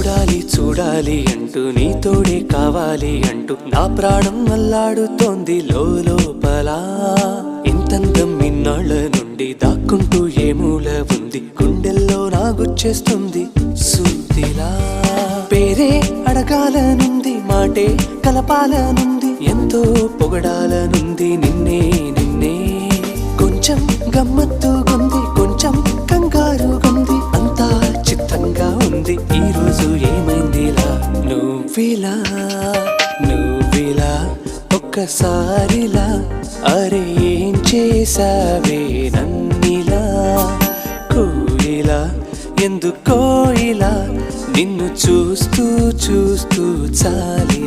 చూడాలి చూడాలి అంటూ నీ తోడే కావాలి అంటూ నా ప్రాణం అల్లాడుతోంది లోపల. ఇంతందం ఇన్నాళ్ళ నుండి దాక్కుంటూ ఏ మూల ఉంది, గుండెల్లో నాగుచ్చేస్తుంది సూదిలా. పేరే అడగాలనుంది, మాటే కలపాలనుంది, ఎంతో పొగడాలనుంది నిన్నే నిన్నే. కొంచెం గమ్మత్తుగుంది, కొంచెం కంగారుగుంది, అంతా చిత్తంగా ఉంది. ఈ రోజు ఏమైందిలా నువ్విలా నువ్విలా ఒక్కసారిలా, అరే ఏం చేసావే నన్నిలా. కోయిలా ఎందుకో ఇలా నిన్ను చూస్తూ చూస్తూ చాలి.